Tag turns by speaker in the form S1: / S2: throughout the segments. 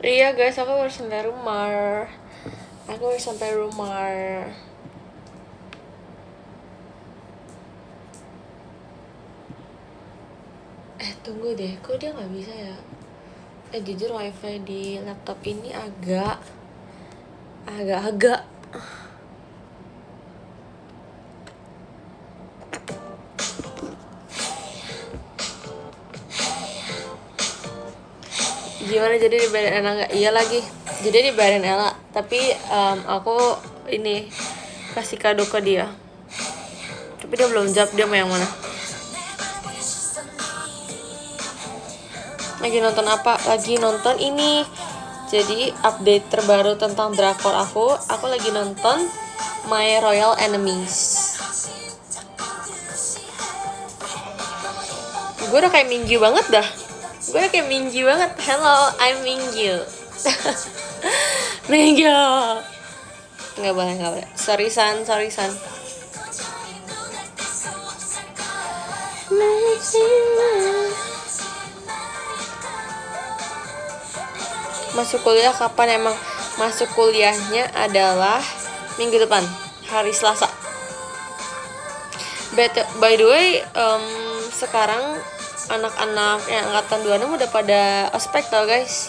S1: Iya guys, aku baru sampai rumah. Tunggu deh, kok dia nggak bisa ya? Jujur wifi di laptop ini agak gimana. Jadi dibayarin Ella nggak? Iya lagi, jadi dibayarin Ella, tapi aku ini kasih kado ke dia, tapi dia belum jawab dia mau yang mana. Lagi nonton apa? Lagi nonton ini. Jadi update terbaru tentang drakor aku lagi nonton My Royal Enemies. Gue udah kayak Mingyu banget dah. Hello, I'm Mingyu. Mingyu. Nggak boleh. Sorry san. Masuk kuliah kapan? Emang masuk kuliahnya adalah minggu depan, hari Selasa. By the way, sekarang anak-anak yang angkatan 26 udah pada ospek tau guys.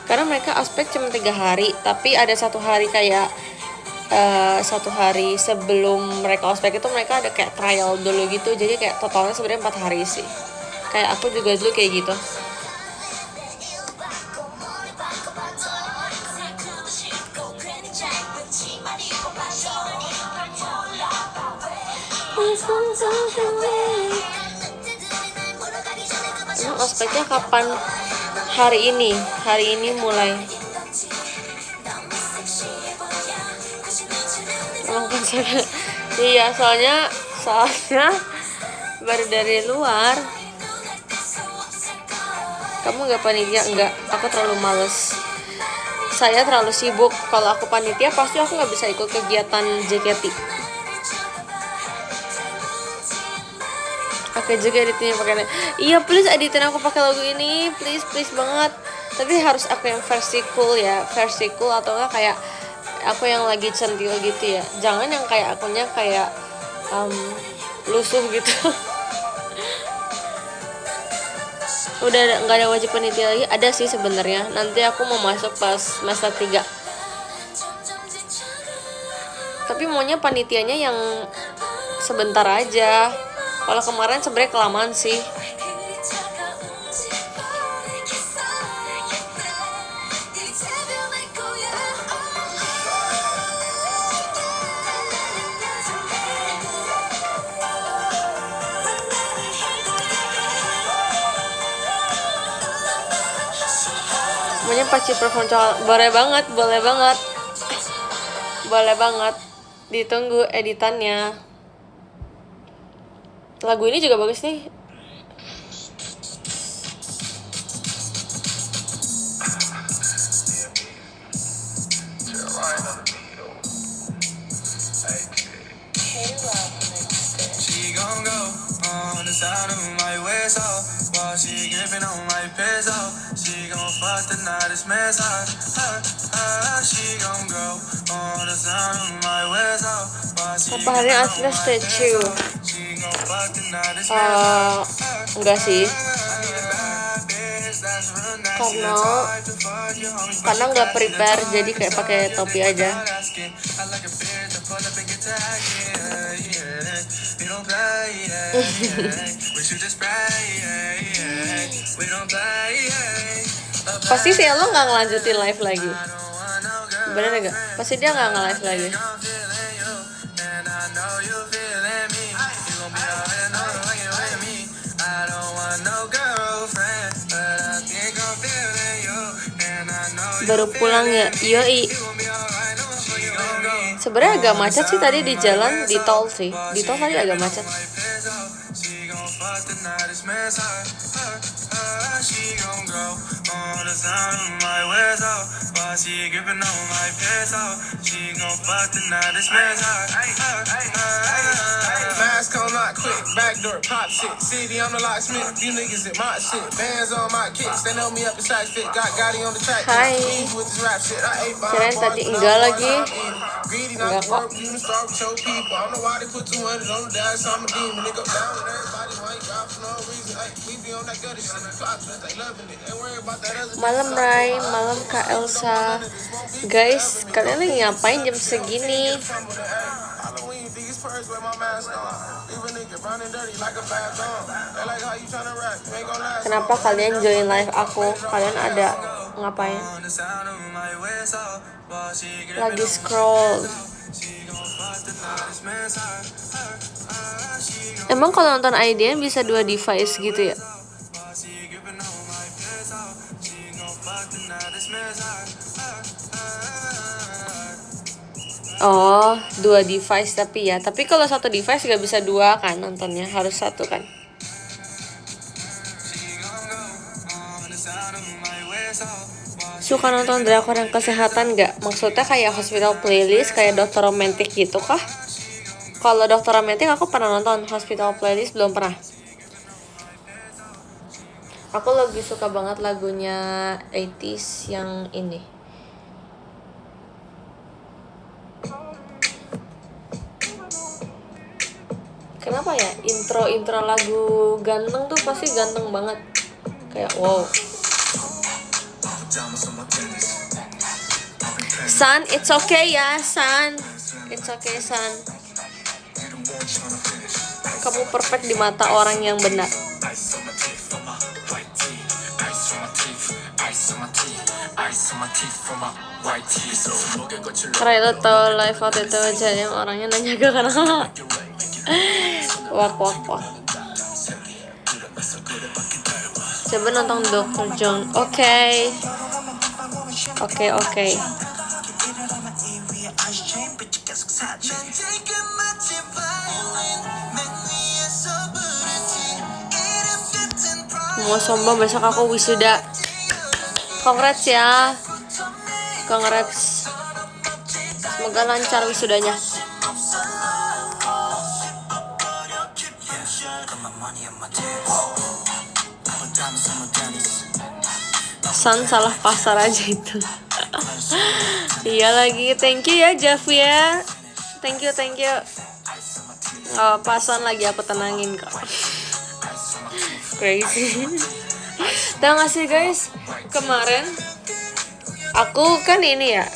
S1: Karena mereka ospek cuma 3 hari, tapi ada 1 hari kayak 1 hari sebelum mereka ospek itu mereka ada kayak trial dulu gitu. Jadi kayak totalnya sebenarnya 4 hari sih. Kayak aku juga dulu kayak gitu. Emang ospeknya kapan? Hari ini mulai. Emang konser? Iya, soalnya baru dari luar. Kamu nggak panitia? Enggak, aku terlalu males. Saya terlalu sibuk. Kalau aku panitia pasti aku nggak bisa ikut kegiatan JKT. Pakai juga editingnya pakai. Iya, please editin aku pakai lagu ini, please banget. Tapi harus aku yang versi cool atau enggak kayak aku yang lagi centil gitu ya. Jangan yang kayak akunya kayak lusuh gitu. Udah nggak ada wajib panitia lagi. Ada sih sebenarnya. Nanti aku mau masuk pas semester 3. Tapi maunya panitianya yang sebentar aja. Kalau kemarin sebenarnya kelamaan sih. Maunya pasti perform coklat. Boleh banget. Ditunggu editannya. Lagu ini juga bagus nih. Paharnya aslinya statue. Enggak sih. karena karena nggak prepare, jadi kayak pakai topi aja. Pasti sih lo nggak ngelanjutin live lagi, bener gak? Pasti dia nggak nge-live lagi. Baru pulang ya, yoi. Sebenarnya agak macet sih tadi di jalan, di tol sih. Di tol tadi agak macet.
S2: Mask on, not quick, backdoor, pop shit. City, I'm the locksmith. You niggas at my shit. Bands on my kicks, they know me up inside fit. Got Gotti on the track.
S1: Hai.
S2: With this rap shit. I ate
S1: Kirain tadi enggak lagi.
S2: Greedy,
S1: Enggak
S2: not
S1: kok.
S2: work. You can start with your people. I don't know why they put 200 on the dash. I'm a demon. Nigga down with everybody. Might drop for no reason. Ay, we be on that gutter shit. Clock, they loving it. Ain't worry about that other.
S1: Malam Rai, malam Kak Elsa. Guys, kalian lagi ngapain jam segini?
S2: Halloween, these purse with my mask on. Leave a nigga running dirty like a bad dog. They like how you tryna rap. You ain't gon' last.
S1: Kenapa kalian join live aku? Kalian ada ngapain? Lagi scroll. Emang kalau nonton IDN bisa 2 device gitu ya? Oh, 2 device tapi ya. Tapi kalau 1 device gak bisa 2 kan nontonnya, harus 1 kan. Suka nonton drakor yang kesehatan gak? Maksudnya kayak Hospital Playlist, kayak Dokter Romantic gitu kah? Kalau Dokter Romantic aku pernah nonton, Hospital Playlist belum pernah. Aku lagi suka banget lagunya 80s yang ini. Kenapa ya? Intro lagu ganteng tuh pasti ganteng banget. Kayak wow. San, it's okay ya, San. It's okay, San. Kamu perfect di mata orang yang benar. Karena itu tau live waktu itu aja yang orangnya nanya ke karena wak. Coba nonton Dr. John. Oke. Mau sombong, besok aku wisuda. Congrats ya. Congrats. Semoga lancar wisudanya. San salah pasar aja itu. Iya lagi. Thank you ya Jeff ya. Thank you. Pasan lagi aku tenangin kok. Crazy. Tahu gak sih guys, kemarin aku kan ini ya,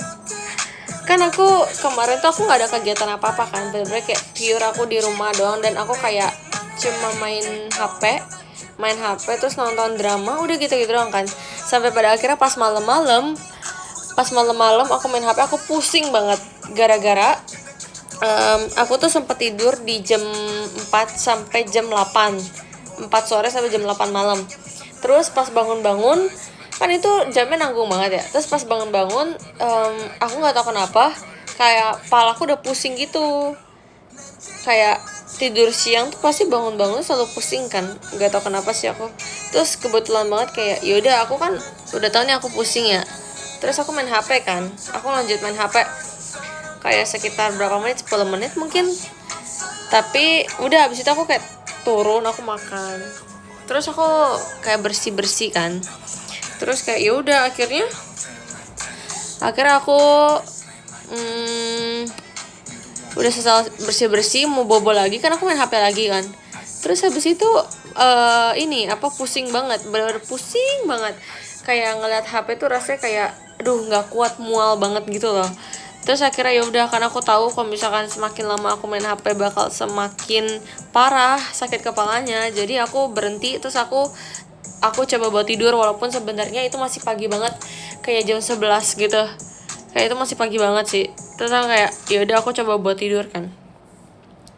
S1: kan aku kemarin tuh aku nggak ada kegiatan apa-apa kan, bener-bener kayak pure aku di rumah doang, dan aku kayak cuma main HP terus nonton drama, udah gitu doang kan, sampai pada akhirnya pas malam-malam aku main HP, aku pusing banget gara-gara aku tuh sempat tidur di jam 4 sampai jam 8 sore sampai jam 8 malam. Terus pas bangun-bangun, kan itu jamnya nanggung banget ya. Terus pas bangun-bangun, aku nggak tahu kenapa, kayak palaku udah pusing gitu. Kayak tidur siang tuh pasti bangun-bangun selalu pusing kan, nggak tahu kenapa sih aku. Terus kebetulan banget kayak, yaudah aku kan udah tahu nih aku pusing ya. Terus aku main HP kan, aku lanjut main HP. Kayak sekitar berapa menit, 10 menit mungkin. Tapi udah habis itu aku kayak turun, aku makan. Terus aku kayak bersih kan. Terus kayak ya udah akhirnya aku udah selesai bersih mau bobo lagi kan, aku main HP lagi kan. Terus habis itu pusing banget, bener-bener pusing banget. kayak ngeliat HP tuh rasanya kayak aduh nggak kuat, mual banget gitu loh. Terus akhirnya ya udah, karena aku tahu kalau misalkan semakin lama aku main HP bakal semakin parah sakit kepalanya, jadi aku berhenti. Terus aku coba buat tidur, walaupun sebenarnya itu masih pagi banget, kayak jam 11 gitu, kayak itu masih pagi banget sih. Terus aku kayak ya udah aku coba buat tidur kan.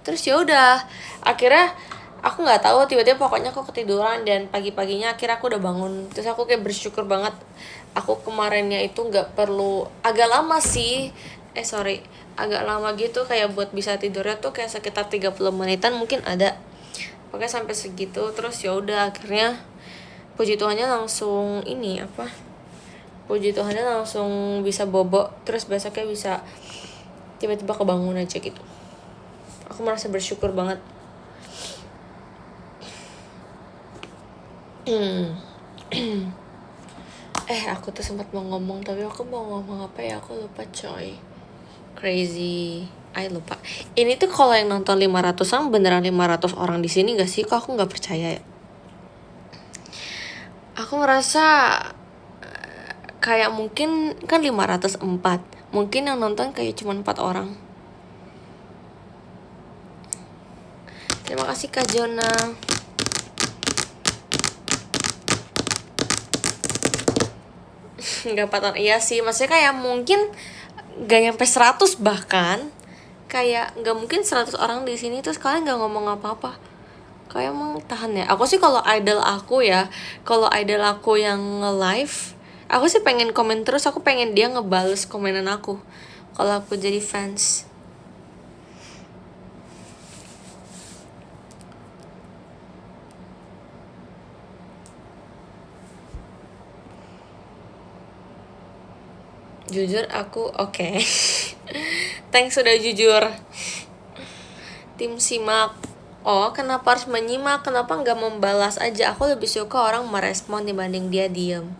S1: Terus ya udah, akhirnya aku nggak tahu, tiba-tiba pokoknya aku ketiduran, dan pagi-paginya akhirnya aku udah bangun. Terus aku kayak bersyukur banget, aku kemarinnya itu nggak perlu agak lama sih, agak lama gitu, kayak buat bisa tidurnya tuh kayak sekitar 30 menitan mungkin ada, pokoknya sampai segitu. Terus ya udah akhirnya puji Tuhannya langsung puji Tuhannya langsung bisa bobo. Terus besoknya bisa tiba-tiba kebangun aja gitu. Aku merasa bersyukur banget. Aku tuh sempat mau ngomong, tapi aku mau ngomong apa ya, aku lupa coy. Crazy, lupa. Ini tuh kalau yang nonton 500-an beneran 500 orang di sini gak sih? Kok aku nggak percaya ya? Aku ngerasa kayak mungkin kan 504, mungkin yang nonton kayak cuma 4 orang. Terima kasih Kak Jona. Gak 4 orang, iya sih, maksudnya kayak mungkin gak nyampe 100, bahkan kayak gak mungkin 100 orang di sini terus kalian gak ngomong apa-apa. Kayak emang tahan ya. Aku sih kalau idol aku yang nge-live, aku sih pengen komen terus, aku pengen dia ngebales komenan aku kalau aku jadi fans. Jujur aku oke. Thanks sudah jujur. Tim simak. Oh, kenapa harus menyimak? Kenapa nggak membalas aja? Aku lebih suka orang merespon dibanding dia diem.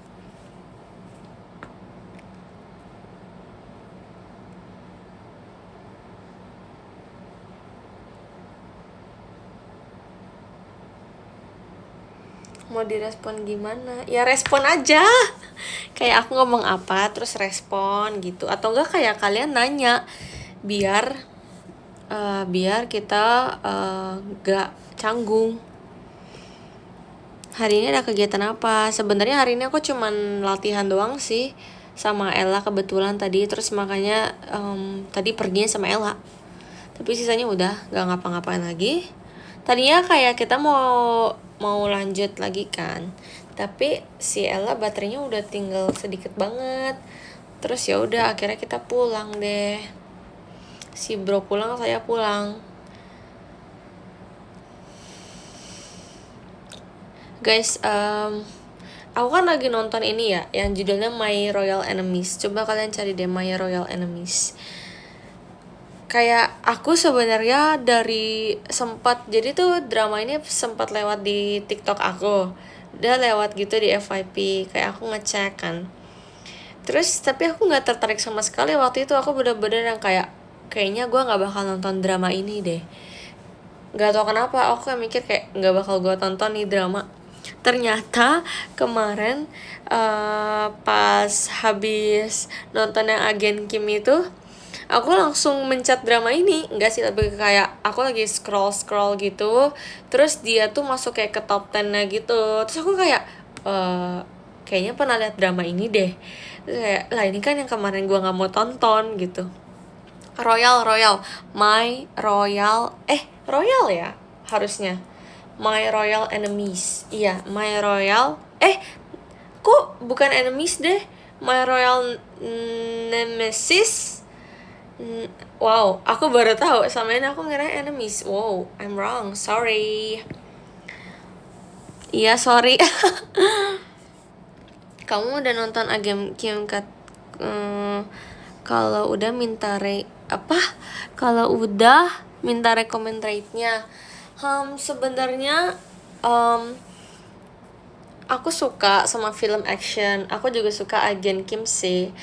S1: Mau direspon gimana? Ya respon aja. Kayak aku ngomong apa terus respon gitu. Atau enggak kayak kalian nanya, biar kita gak canggung. Hari ini ada kegiatan apa? Sebenarnya hari ini aku cuman latihan doang sih sama Ella kebetulan tadi. Terus makanya tadi perginya sama Ella. Tapi sisanya udah gak ngapa-ngapain lagi. Tadinya kayak kita mau lanjut lagi kan, tapi si Ella baterainya udah tinggal sedikit banget. Terus ya udah akhirnya kita pulang deh. Si bro pulang, saya pulang. Guys, aku kan lagi nonton ini ya, yang judulnya My Royal Enemies. Coba kalian cari deh My Royal Enemies. Kayak aku sebenarnya jadi tuh drama ini sempat lewat di TikTok aku. Udah lewat gitu di FYP, kayak aku ngecek kan. Terus tapi aku nggak tertarik sama sekali waktu itu. Aku bener-bener yang kayaknya gue nggak bakal nonton drama ini deh. Nggak tau kenapa aku mikir kayak nggak bakal gue tonton nih drama. Ternyata kemarin pas habis nonton yang Agen Kim itu, aku langsung mencet drama ini. Enggak sih, lebih kayak aku lagi scroll gitu, terus dia tuh masuk kayak ke top 10-nya gitu. Terus aku kayak kayaknya pernah lihat drama ini deh. Terus kayak lah ini kan yang kemarin gue nggak mau tonton gitu. Royal ya harusnya My Royal Enemies. Iya, My Royal kok bukan Enemies deh, My Royal Nemesis. Wow, aku baru tahu, sama ini aku ngira Enemies. Wow, I'm wrong, sorry. Iya, sorry. Kamu udah nonton Agen Kim kalau udah minta rekomend rate-nya. Sebenarnya aku suka sama film action. Aku juga suka Agen Kim sih.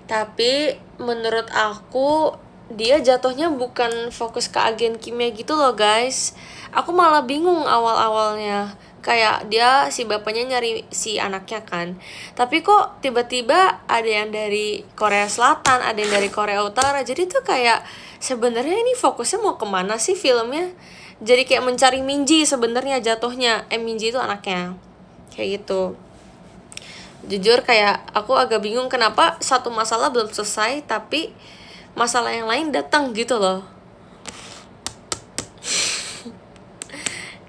S1: Tapi menurut aku dia jatuhnya bukan fokus ke Agen Kimnya gitu loh guys. Aku malah bingung awal-awalnya. kayak dia si bapaknya nyari si anaknya kan, tapi kok tiba-tiba ada yang dari Korea Selatan, ada yang dari Korea Utara, jadi tuh kayak sebenarnya ini fokusnya mau kemana sih filmnya, jadi kayak mencari Minji sebenarnya jatuhnya, Minji itu anaknya kayak gitu. Jujur kayak aku agak bingung kenapa satu masalah belum selesai tapi masalah yang lain datang gitu loh.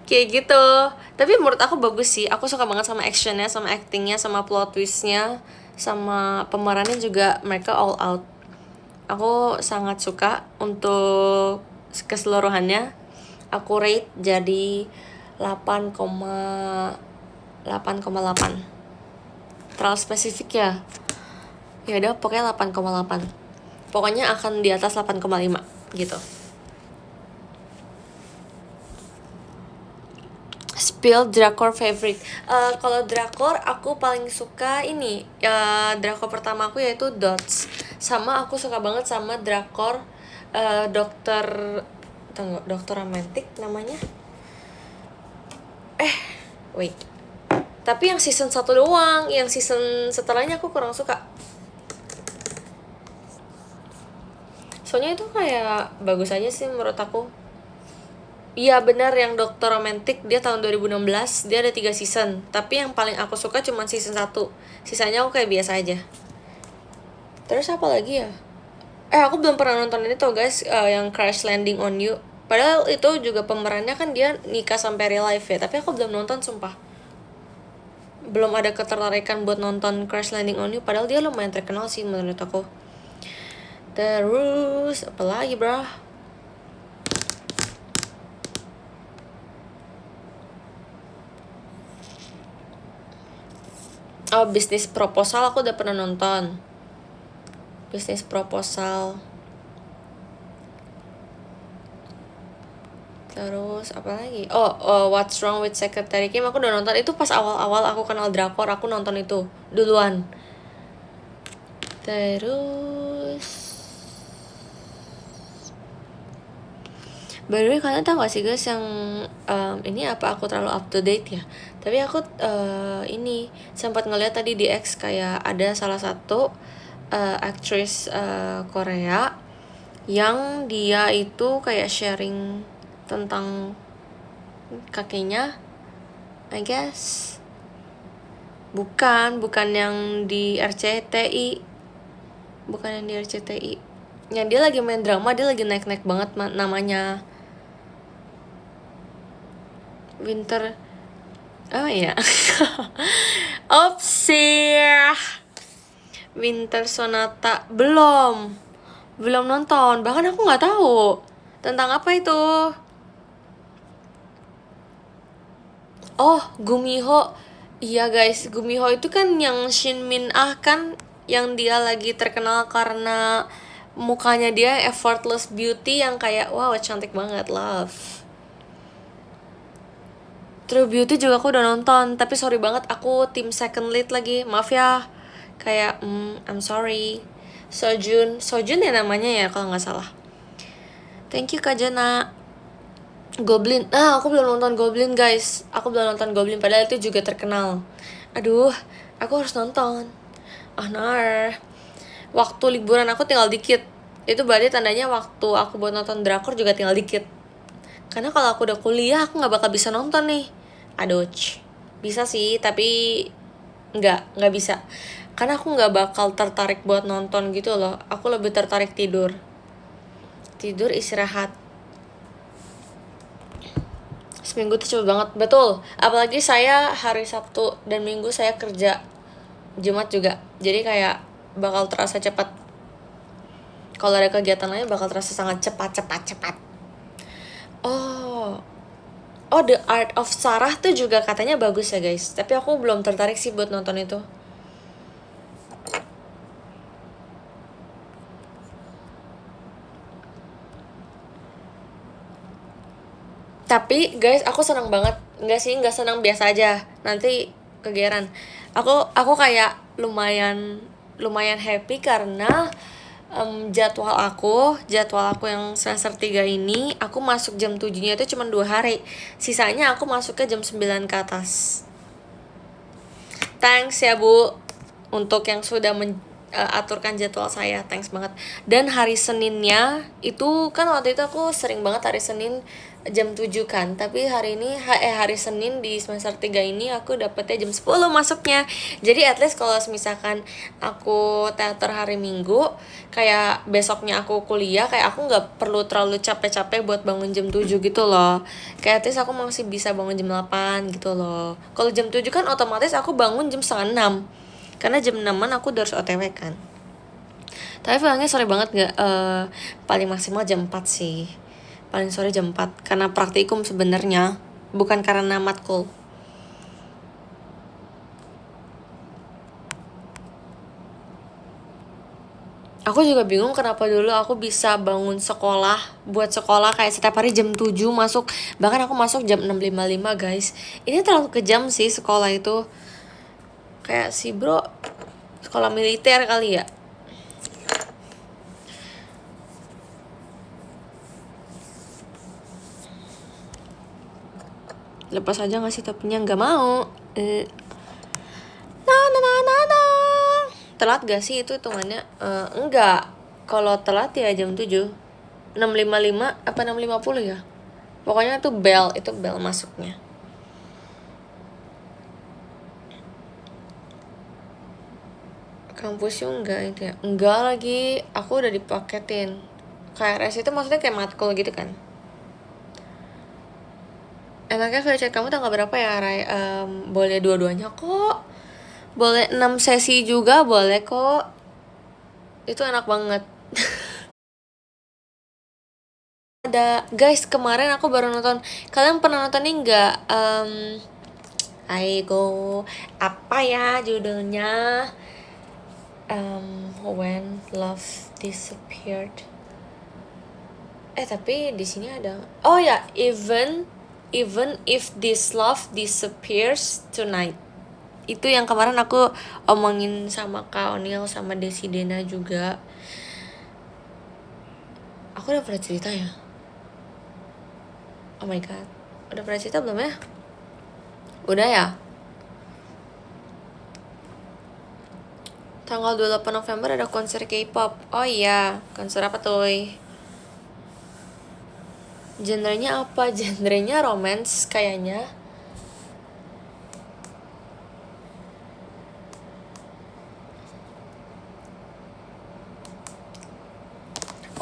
S1: Kayak gitu. Tapi menurut aku bagus sih. Aku suka banget sama actionnya, sama actingnya, sama plot twistnya, sama pemerannya juga mereka all out. Aku sangat suka untuk keseluruhannya. Aku rate jadi 8,8. Terlalu spesifik ya. Ya udah pokoknya 8,8. Pokoknya akan di atas 8,5 gitu. Spill drakor favorite. Kalau drakor aku paling suka ini. Drakor pertama aku yaitu Dots. Sama aku suka banget sama drakor dokter romantik namanya. Wait. Tapi yang season 1 doang, yang season setelahnya aku kurang suka. Soalnya itu kayak bagus aja sih menurut aku. Iya benar, yang Dokter Romantik dia tahun 2016, dia ada 3 season. Tapi yang paling aku suka cuma season 1. Sisanya aku kayak biasa aja. Terus apa lagi ya? Aku belum pernah nonton ini tuh guys, yang Crash Landing on You. Padahal itu juga pemerannya kan dia nikah sampai real life ya, tapi aku belum nonton sumpah. Belum ada ketertarikan buat nonton Crash Landing on You, padahal dia lumayan terkenal sih menurut aku. Terus apa lagi bro? Oh, Bisnis Proposal aku udah pernah nonton. Bisnis Proposal. Terus apa lagi? What's Wrong with Secretary Kim aku udah nonton. Itu pas awal-awal aku kenal drakor, aku nonton itu duluan. Terus by the way, kalian tau gak sih guys yang ini apa aku terlalu up to date ya? Tapi aku ini sempat ngeliat tadi di X kayak ada salah satu aktris Korea yang dia itu kayak sharing tentang kakeknya, I guess. Bukan yang di RCTI. Bukan yang di RCTI. Yang dia lagi main drama, dia lagi naik-naik banget namanya. Winter ya Opsi Winter Sonata belum nonton, bahkan aku nggak tahu tentang apa itu. Gumiho, iya guys, Gumiho itu kan yang Shin Min Ah kan, yang dia lagi terkenal karena mukanya dia effortless beauty yang kayak wow cantik banget, love. True Beauty juga aku udah nonton, tapi sorry banget aku tim second lead lagi, maaf ya. Kayak I'm sorry. Sojun ya namanya ya kalau nggak salah. Thank you Kak Jana. Goblin, aku belum nonton Goblin guys. Aku belum nonton Goblin, padahal itu juga terkenal. Aduh, aku harus nonton. Waktu liburan aku tinggal dikit. Itu berarti tandanya waktu aku buat nonton drakor juga tinggal dikit. Karena kalau aku udah kuliah aku nggak bakal bisa nonton nih. Aduh, bisa sih tapi nggak bisa. Karena aku nggak bakal tertarik buat nonton gitu loh. Aku lebih tertarik tidur istirahat. Seminggu tuh cepet banget, betul. Apalagi saya hari Sabtu dan Minggu saya kerja, Jumat juga. Jadi kayak bakal terasa cepat. Kalau ada kegiatan lain bakal terasa sangat cepat. The Art of Sarah tuh juga katanya bagus ya guys. Tapi aku belum tertarik sih buat nonton itu. Tapi guys, aku senang banget. Nggak senang, biasa aja. Nanti kegeeran. Aku kayak lumayan happy karena jadwal aku yang semester 3 ini, aku masuk jam 7-nya itu cuma 2 hari. Sisanya aku masuknya jam 9 ke atas. Thanks ya Bu untuk yang sudah aturkan jadwal saya, thanks banget. Dan hari Seninnya itu kan waktu itu aku sering banget hari Senin jam 7 kan, tapi hari Senin di semester 3 ini aku dapetnya jam 10 masuknya. Jadi at least kalau misalkan aku teater hari Minggu, kayak besoknya aku kuliah, kayak aku nggak perlu terlalu capek-capek buat bangun jam 7 gitu loh. Kayak at least aku masih bisa bangun jam 8 gitu loh. Kalau jam 7 kan otomatis aku bangun jam setengah 6, karena jam 6-an aku udah harus OTW kan. Tapi filmnya sore banget gak? Paling maksimal jam 4 sih. Paling sore jam 4 karena praktikum sebenarnya, bukan karena matkul. Aku juga bingung kenapa dulu aku bisa bangun buat sekolah kayak setiap hari jam 7 masuk. Bahkan aku masuk jam 6.55 guys. Ini terlalu kejam sih sekolah itu. Kayak si bro sekolah militer kali ya. Lepas aja gak sih topinya? Gak mau. Telat gak sih itu hitungannya? Enggak. Kalau telat ya jam 7. 6.55 apa 6.50 ya? Pokoknya itu bel masuknya. Kampusnya enggak itu ya? Enggak lagi, aku udah dipaketin. KRS itu maksudnya kayak matkul gitu kan? Enaknya kalau chat kamu tanggal berapa ya, Ray? Boleh dua-duanya kok. Boleh 6 sesi juga boleh kok. Itu enak banget. Ada guys, kemarin aku baru nonton. Kalian pernah nonton ini nggak? Aigo, apa ya judulnya? When Love Disappeared. Tapi di sini ada. Oh ya, even if this love disappears tonight. Itu yang kemarin aku omongin sama Kak Onil sama Desi Dena juga. Aku udah pernah cerita ya? Oh my god, udah pernah cerita belum ya? Udah ya? Tanggal 28 November ada konser K-pop. Oh iya, konser apa tuh? Genrenya apa? Genrenya romance kayaknya.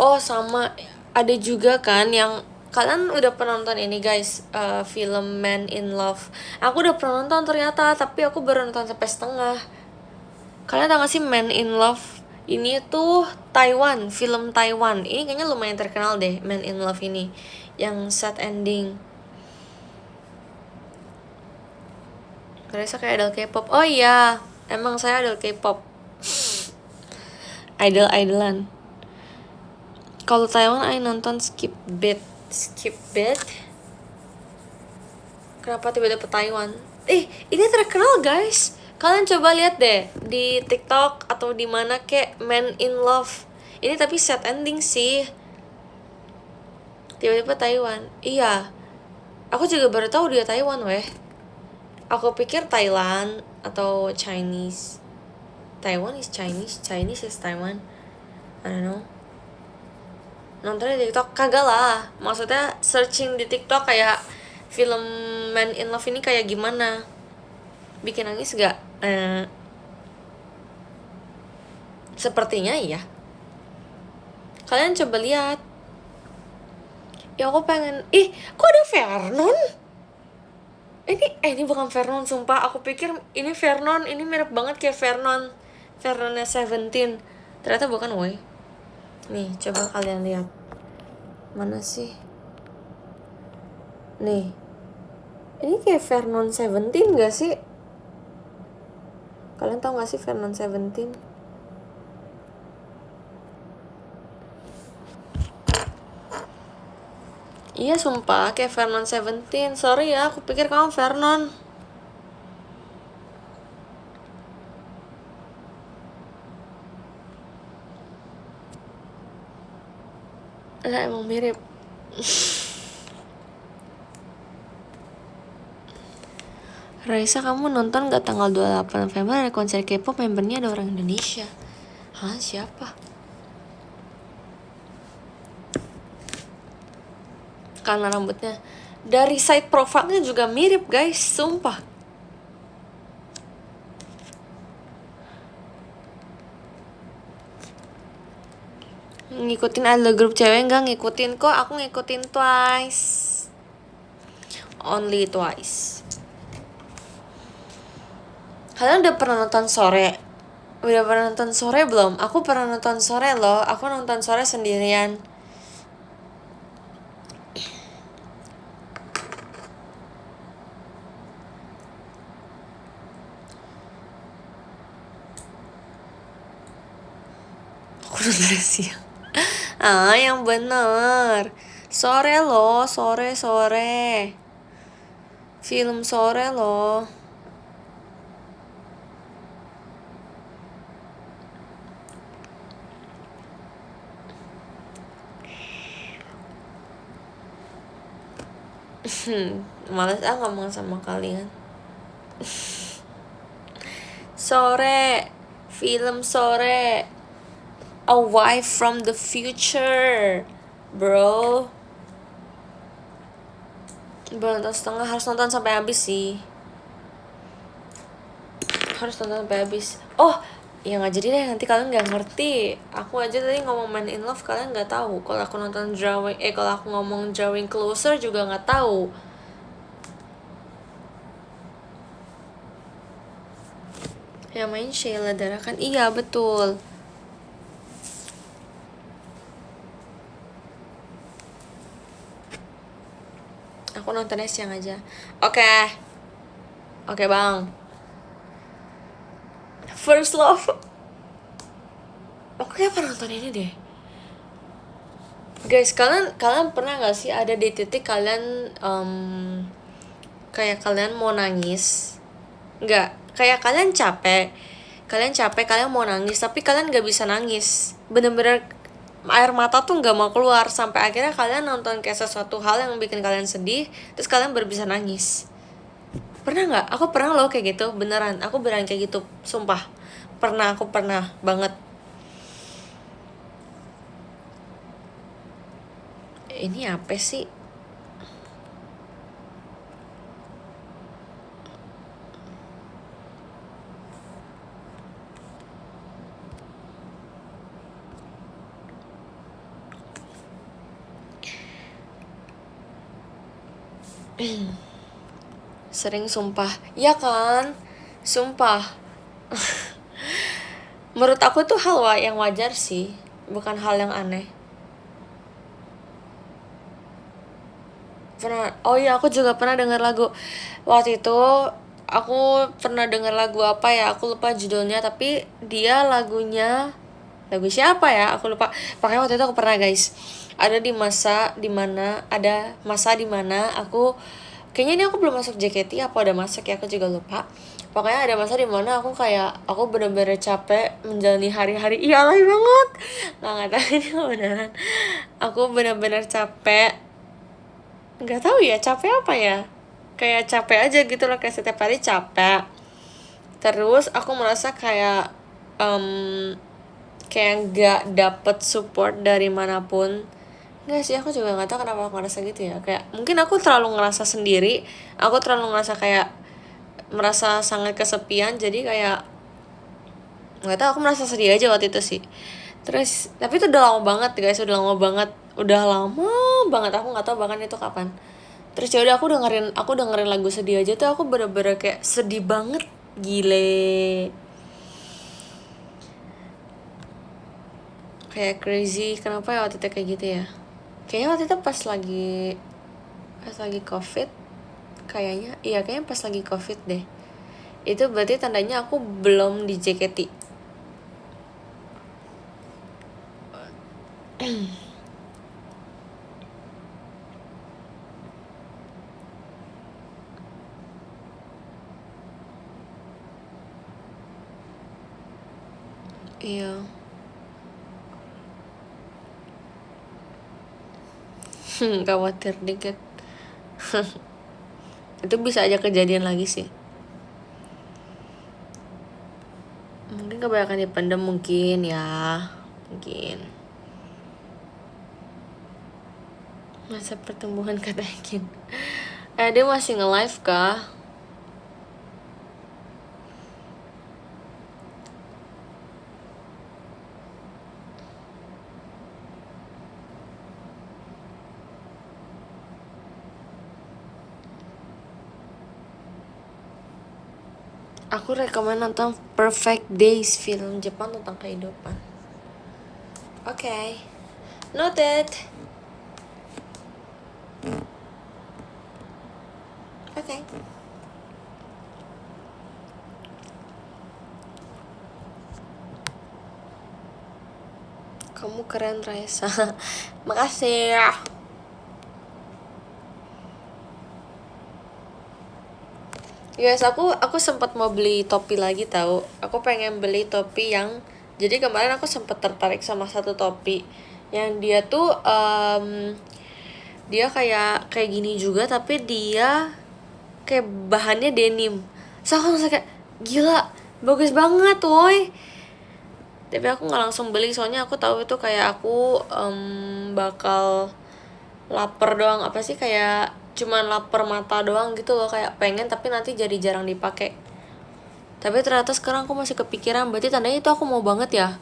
S1: Oh sama, ada juga kan yang kalian udah pernah nonton ini guys, film Man in Love. Aku udah pernah nonton ternyata, tapi aku baru nonton sampai setengah. Kalian tau gak sih Man in Love? Ini tuh Taiwan, film Taiwan. Ini kayaknya lumayan terkenal deh, Man in Love ini, yang sad ending. Terasa kayak idol K-pop. Oh iya, emang saya idol K-pop. Idolan. Kalau Taiwan, I nonton Skip Beat. Kenapa tiba-tiba Taiwan? Ini terkenal guys. Kalian coba lihat deh di TikTok atau di mana kayak Man in Love. Ini tapi sad ending sih. Tiba-tiba Taiwan. Iya. Aku juga baru tahu dia Taiwan weh. Aku pikir Thailand atau Chinese. Taiwan is Chinese, Chinese is Taiwan. I don't know. Nontonnya di TikTok kagak lah. Maksudnya searching di TikTok kayak film Man in Love ini kayak gimana? Bikin nangis gak? Sepertinya iya. Kalian coba lihat. Ya aku pengen. Kok ada Vernon? Ini bukan Vernon sumpah. Aku pikir ini Vernon. Ini mirip banget kayak Vernon. Vernonnya Seventeen. Ternyata bukan woy. Nih coba kalian lihat. Mana sih? Nih. Ini kayak Vernon Seventeen gak sih? Kalian tau gak sih Vernon Seventeen? Iya sumpah kayak Vernon Seventeen. Sorry ya, aku pikir kamu Vernon. Lah emang mirip. Raisa, kamu nonton gak tanggal 28 November ada konser K-pop, membernya ada orang Indonesia? Hah, siapa? Karena rambutnya dari side profile-nya juga mirip guys, sumpah. Ngikutin idol grup cewek enggak? Ngikutin kok, aku ngikutin Twice. Only Twice. Kalian udah pernah nonton sore? Udah pernah nonton sore belum? Aku pernah nonton sore loh. Aku nonton sore sendirian. Aku nonton siang. Yang bener. Sore loh, sore. Film sore loh. Males ngomong sama kalian. Sore, film sore. A wife from the future, bro. Baru nonton setengah, harus nonton sampai habis sih. Harus nonton sampai habis. Oh, ya nggak jadi deh, nanti kalian nggak ngerti. Aku aja tadi ngomong Man in Love kalian nggak tahu. Kalau aku nonton kalau aku ngomong Drawing Closer juga nggak tahu. Yang main Sheila Dara kan? Iya betul. Aku nontonnya siang aja. Oke bang. First Love. Aku kayak pernah nonton ini deh. Guys, kalian pernah gak sih ada di titik kalian kayak kalian mau nangis? Nggak, kayak kalian capek, kalian mau nangis tapi kalian nggak bisa nangis. Bener-bener air mata tuh nggak mau keluar sampai akhirnya kalian nonton kayak sesuatu hal yang bikin kalian sedih, terus kalian baru bisa nangis. Pernah nggak? Aku pernah loh kayak gitu, beneran. Aku beneran kayak gitu, sumpah. Aku pernah banget. Ini apa sih? Sering sumpah. Ya kan? Sumpah. Menurut aku tuh hal yang wajar sih, bukan hal yang aneh. Oh iya, aku juga pernah dengar lagu. Waktu itu aku pernah dengar lagu apa ya, aku lupa judulnya, tapi dia lagu siapa ya, aku lupa. Pokoknya waktu itu aku pernah guys, ada masa dimana aku kayaknya ini aku belum masuk JKT apa udah masuk ya, aku juga lupa. Pokoknya ada masa dimana aku bener-bener capek menjalani hari-hari. Iya alay banget, nggak tahu ini beneran. Aku bener-bener capek, nggak tahu ya capek apa ya, kayak capek aja gitu loh, kayak setiap hari capek. Terus aku merasa kayak kayak nggak dapet support dari manapun. Nggak sih, aku juga nggak tahu kenapa aku ngerasa gitu ya, kayak mungkin aku terlalu ngerasa sendiri, aku terlalu ngerasa kayak merasa sangat kesepian, jadi kayak nggak tahu, aku merasa sedih aja waktu itu sih. Terus tapi itu udah lama banget guys, udah lama banget aku nggak tahu bahkan itu kapan. Terus ya udah aku dengerin lagu sedih aja tuh aku bener-bener kayak sedih banget, gile, kayak crazy. Kenapa ya waktu itu kayak gitu ya? Kayaknya waktu itu pas lagi covid, kayaknya pas lagi covid deh. Itu berarti tandanya aku belum di JKT. Iya. Khawatir dikit. Itu bisa aja kejadian lagi sih. Mungkin kebanyakan dipendam mungkin ya. Mungkin. Masa pertumbuhan kata Ekin. Dia masih nge-live kah? Aku rekomen nonton Perfect Days, film Jepang tentang kehidupan. Oke. Noted. Oke. Kamu keren, Raisa. Makasih. Guys, aku sempat mau beli topi lagi tahu. Aku pengen beli topi yang, jadi kemarin aku sempat tertarik sama satu topi yang dia tuh dia kayak gini juga, tapi dia kayak bahannya denim. So aku langsung kayak gila, bagus banget woi. Tapi aku nggak langsung beli soalnya aku tahu itu kayak aku bakal lapar doang, apa sih, kayak cuman lapar mata doang gitu loh, kayak pengen tapi nanti jadi jarang dipakai. Tapi ternyata sekarang aku masih kepikiran, berarti tandanya itu aku mau banget ya.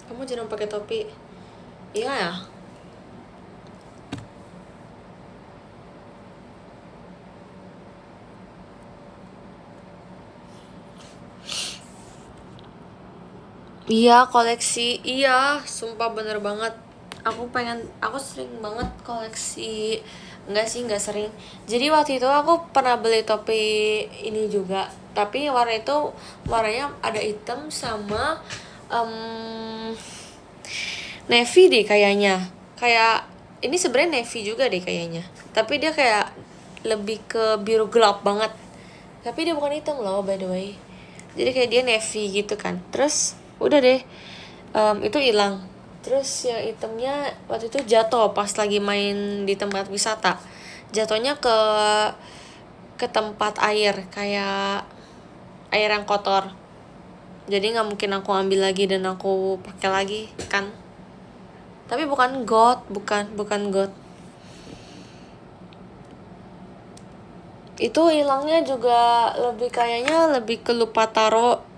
S1: Kamu jarang pakai topi. Iya ya. Iya, koleksi. Iya, sumpah bener banget. Aku sering banget koleksi. Enggak sih, enggak sering. Jadi waktu itu aku pernah beli topi ini juga. Tapi warnanya ada hitam sama navy deh kayaknya. Kayak ini sebenarnya navy juga deh kayaknya. Tapi dia kayak lebih ke biru gelap banget. Tapi dia bukan hitam loh, by the way. Jadi kayak dia navy gitu kan. Terus udah deh, itu hilang. Terus yang hitamnya waktu itu jatuh pas lagi main di tempat wisata. Jatuhnya ke tempat air, kayak air yang kotor. Jadi nggak mungkin aku ambil lagi dan aku pakai lagi kan. Tapi bukan got. Itu hilangnya juga lebih ke lupa taro,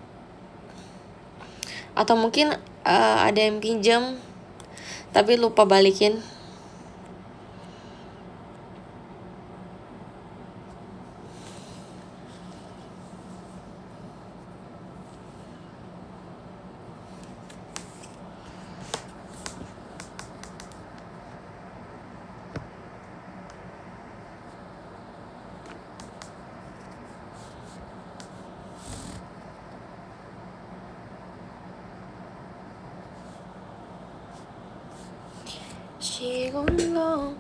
S1: atau mungkin ada yang pinjam tapi lupa balikin. 시골로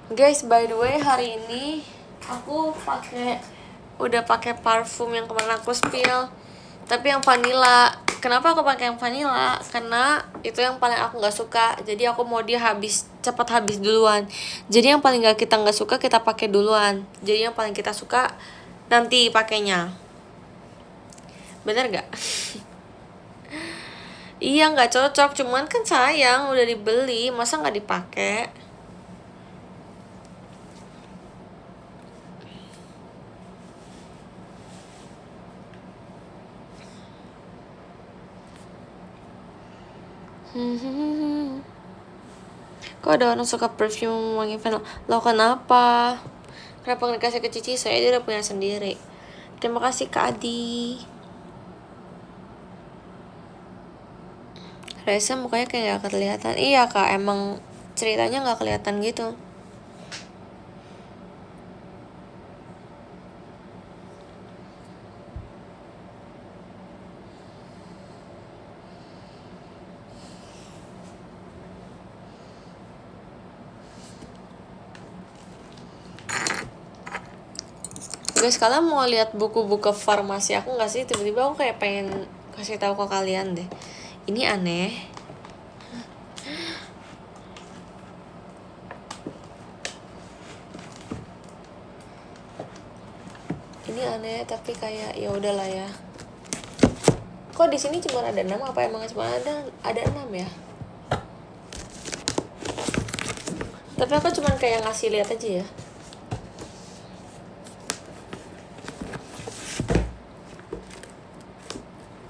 S1: Guys, by the way, hari ini aku udah pakai parfum yang kemarin aku spill, tapi yang vanilla. Kenapa aku pakai yang vanilla? Karena itu yang paling aku nggak suka. Jadi aku mau dia cepat habis duluan. Jadi yang paling kita nggak suka kita pakai duluan. Jadi yang paling kita suka nanti pakainya. Bener nggak? Iya, nggak cocok. Cuman kan sayang, udah dibeli, masa nggak dipakai? Kok ada orang suka perfume wangi vanilla? Lo kenapa? Kenapa nggak dikasih ke Cici? Saya dia udah punya sendiri. Terima kasih Kak Adi. Raisa mukanya kayak gak kelihatan. Iya Kak, emang ceritanya gak kelihatan gitu. Guys, kalian mau lihat buku-buku farmasi aku nggak sih? Tiba-tiba aku kayak pengen kasih tahu ke kalian deh. Ini aneh. Ini aneh tapi kayak ya udahlah ya. Kok di sini cuma ada 6, apa emang cuma ada 6 ya? Tapi aku cuma kayak ngasih lihat aja ya.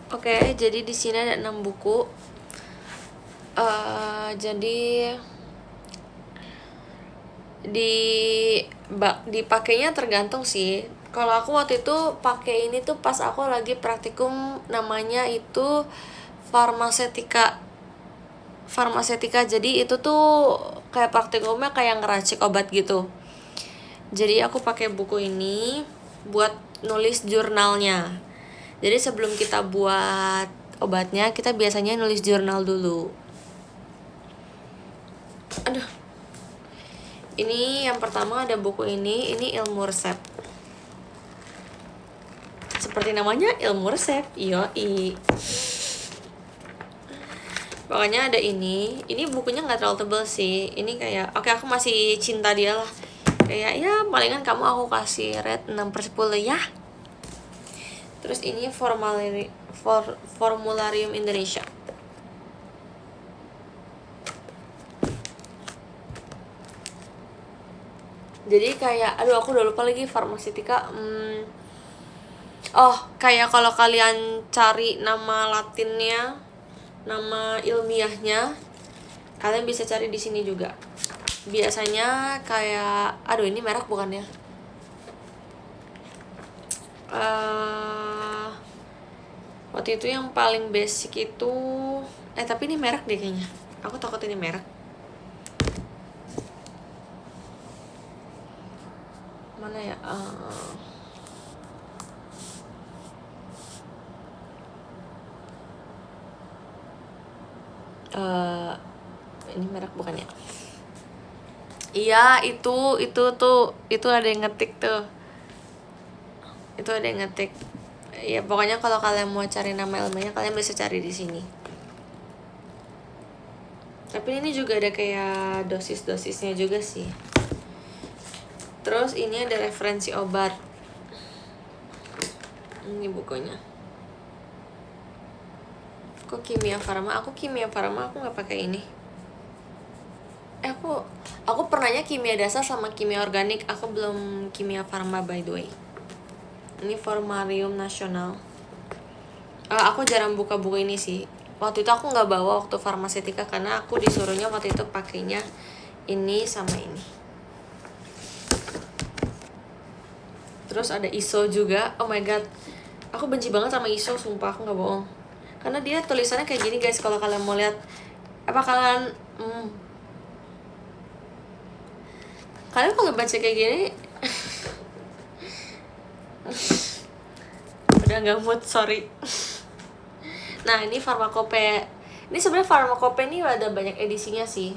S1: Oke, jadi di sini ada 6 buku. Jadi dipakainya tergantung sih. Kalau aku waktu itu pakai ini tuh pas aku lagi praktikum, namanya itu farmasetika. Jadi itu tuh kayak praktikumnya kayak ngeracik obat gitu. Jadi aku pakai buku ini buat nulis jurnalnya. Jadi sebelum kita buat obatnya, kita biasanya nulis jurnal dulu. Aduh. Ini yang pertama ada buku ini ilmu resep. Seperti namanya, ilmu resep. Yoi. Pokoknya ada ini bukunya nggak terlalu tebal sih. Ini kayak, oke, aku masih cinta dia lah. Kayak ya palingan kamu aku kasih rate 6/10 ya. Terus ini formularium Indonesia. Jadi kayak, aduh aku udah lupa lagi farmasetika. Oh, kayak kalau kalian cari nama latinnya, nama ilmiahnya, kalian bisa cari di sini juga. Biasanya kayak, aduh ini merek bukan ya? Waktu itu yang paling basic itu, tapi ini merek deh kayaknya. Aku takut ini merek. Mana ya? Ini merek bukan ya? Iya, itu ada yang ngetik tuh. Itu ada yang ngetik. Ya pokoknya kalau kalian mau cari nama ilmunya, kalian bisa cari di sini. Tapi ini juga ada kayak dosis-dosisnya juga sih. Terus ini ada referensi obat. Ini bukunya. Kok kimia farma? Aku nggak pakai ini. Aku pernahnya kimia dasar sama kimia organik. Aku belum kimia farma by the way. Ini formarium nasional. Aku jarang buka buku ini sih. Waktu itu aku nggak bawa waktu farmasetika karena aku disuruhnya waktu itu pakainya ini sama ini. Terus ada ISO juga. Oh my god, aku benci banget sama ISO, sumpah, aku nggak bohong. Karena dia tulisannya kayak gini guys. Kalau kalian mau lihat, kalian kalau baca kayak gini udah nggak mood, sorry. Nah ini farmakope. Ini sebenarnya farmakope ini ada banyak edisinya sih.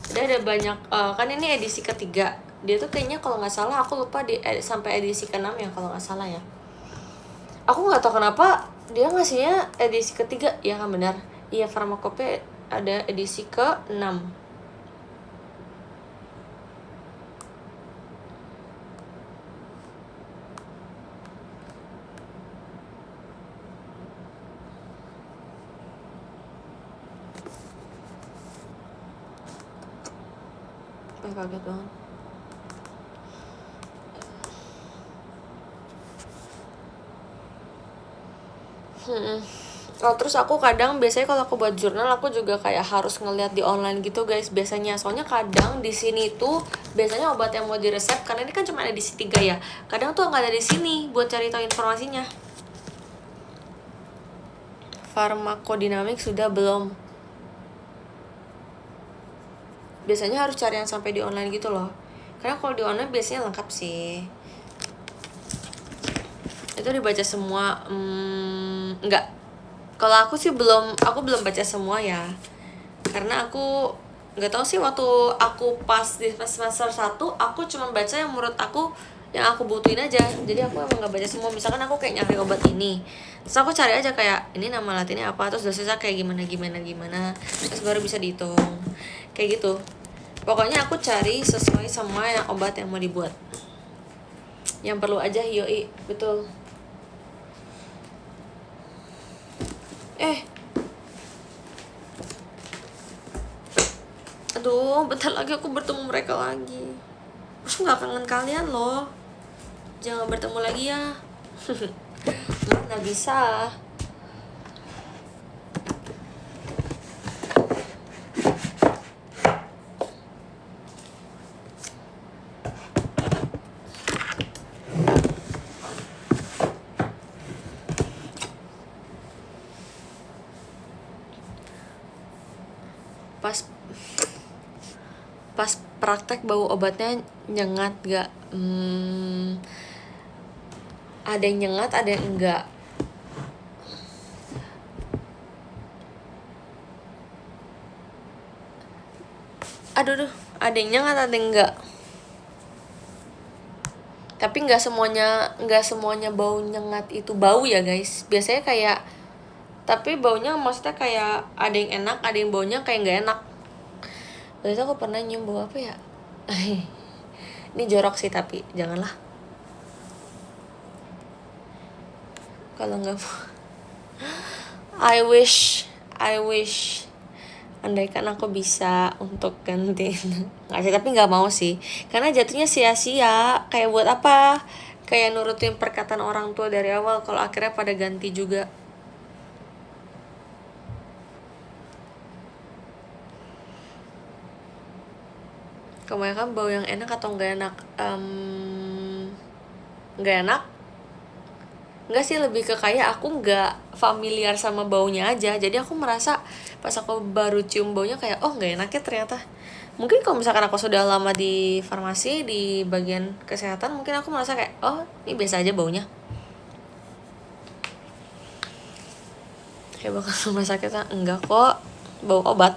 S1: Ada banyak, kan ini edisi ketiga. Dia tuh kayaknya kalau nggak salah, aku lupa sampai edisi ke-6 ya kalau nggak salah ya. Aku nggak tahu kenapa dia ngasihnya edisi ketiga. Ya kan benar. Iya, farmakope ada edisi ke-6. Kaget banget. Oh, terus aku kadang biasanya kalau aku buat jurnal, aku juga kayak harus ngeliat di online gitu guys biasanya. Soalnya kadang di sini tuh biasanya obat yang mau diresep, karena ini kan cuma edisi 3 ya. Kadang tuh nggak ada di sini buat cari tahu informasinya. Farmakodinamik sudah belum? Biasanya harus cari yang sampai di online gitu loh. Karena kalau di online biasanya lengkap sih. Itu dibaca semua? Enggak. Kalau aku sih belum baca semua ya. Karena aku nggak tahu sih, waktu aku pas di semester 1 aku cuma baca yang menurut aku yang aku butuhin aja. Jadi aku emang nggak baca semua. Misalkan aku kayak nyari obat ini, terus aku cari aja kayak ini nama latinnya apa, terus dosisnya kayak gimana, terus baru bisa dihitung kayak gitu. Pokoknya aku cari sesuai sama yang obat yang mau dibuat, yang perlu aja. Yoi, betul. Aduh, bentar lagi aku bertemu mereka lagi. Aku gak kangen kalian loh. Jangan bertemu lagi ya. Mana bisa. Pas praktek bau obatnya nyengat gak? Ada yang nyengat, ada yang enggak. Aduh, ada yang nyengat, ada yang enggak. Tapi nggak semuanya bau nyengat itu bau ya guys. Biasanya kayak, tapi baunya maksudnya kayak ada yang enak, ada yang baunya kayak nggak enak. Waktu itu aku pernah nyium bau apa ya? Ini jorok sih tapi janganlah. Kalau nggak mau, I wish andaikan aku bisa untuk gantiin. Nggak sih, tapi nggak mau sih, karena jatuhnya sia-sia. Kayak buat apa? Kayak nurutin perkataan orang tua dari awal kalau akhirnya pada ganti juga. Kebanyakan bau yang enak atau nggak enak? Nggak enak. Nggak sih, lebih ke kayak aku nggak familiar sama baunya aja. Jadi aku merasa pas aku baru cium baunya kayak, oh nggak enak ya ternyata. Mungkin kalau misalkan aku sudah lama di farmasi, di bagian kesehatan, mungkin aku merasa kayak, oh ini biasa aja baunya. Kayak bakal rumah sakitnya, enggak kok, bau obat.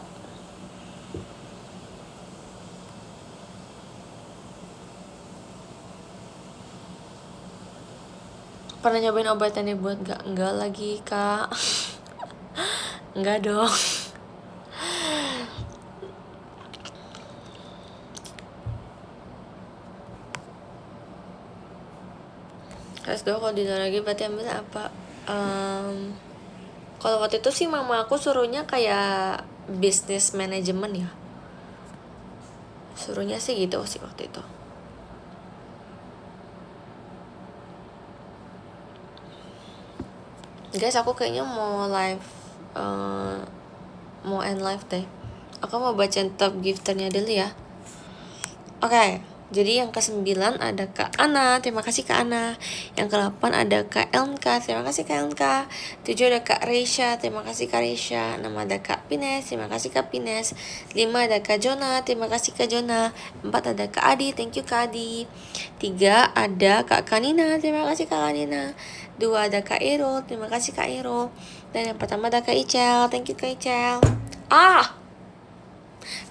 S1: Pernah nyobain obat yang dibuat gak? Enggak lagi kak. Enggak dong. S2 kalau di luar lagi berarti ambil apa? Kalau waktu itu sih mama aku suruhnya kayak business management ya. Suruhnya sih gitu sih waktu itu. Guys, aku kayaknya mau live, mau end live deh. Aku mau bacain top gifternya dulu ya. Oke, jadi yang ke-9 ada Kak Ana, terima kasih Kak Ana. Yang ke-8 ada Kak Elnka, terima kasih Kak Elnka. 7 ada Kak Reisha, terima kasih Kak Reisha. 6 ada Kak Pines, terima kasih Kak Pines. 5 ada Kak Jona, terima kasih Kak Jona. 4 ada Kak Adi, thank you Kak Adi. 3 ada Kak Kanina, terima kasih Kak Kanina. 2 ada Kak Iro, terima kasih Kak Iro. Dan yang pertama ada Kak Icel, thank you Kak Icel.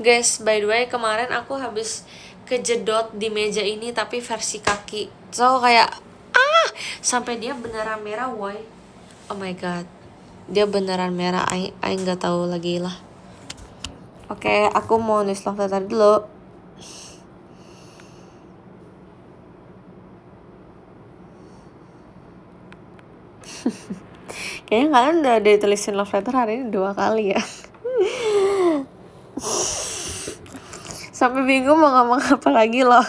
S1: Guys, by the way, kemarin aku habis kejedot di meja ini tapi versi kaki. So kayak sampai dia beneran merah, woy. Oh my god. Dia beneran merah. Aing nggak tahu lagi lah. Oke, aku mau nulis love letter dulu. Kayaknya kalian udah ditulisin love letter hari ini 2 kali ya. Sampai bingung mau ngomong apa lagi loh.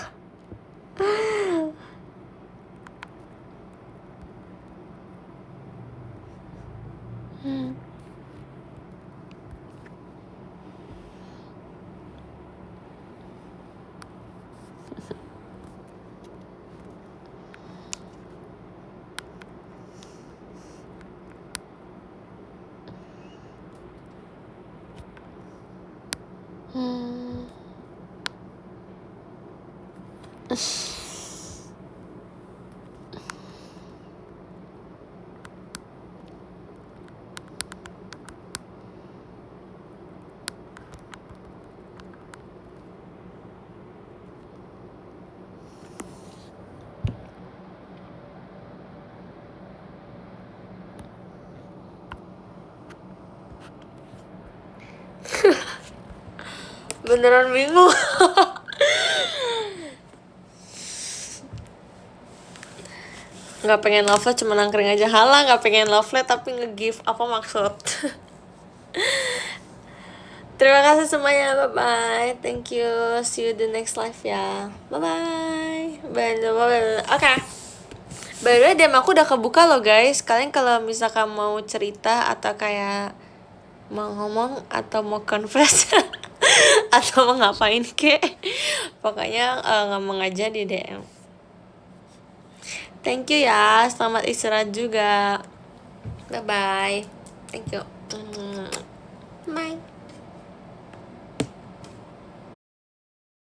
S1: Beneran bingung. Nggak pengen love cuma nangkring aja. Halah, nggak pengen love tapi nge-give. Apa maksud? Terima kasih semuanya, bye bye. Thank you, see you the next live ya. Bye bye. Oke. By the way, DM aku udah kebuka loh guys. Kalian kalau misalkan mau cerita atau kayak mau ngomong atau mau confess atau mau ngapain kek, pokoknya ngomong aja di DM. Thank you ya, selamat istirahat juga. Bye bye. Thank you. Bye.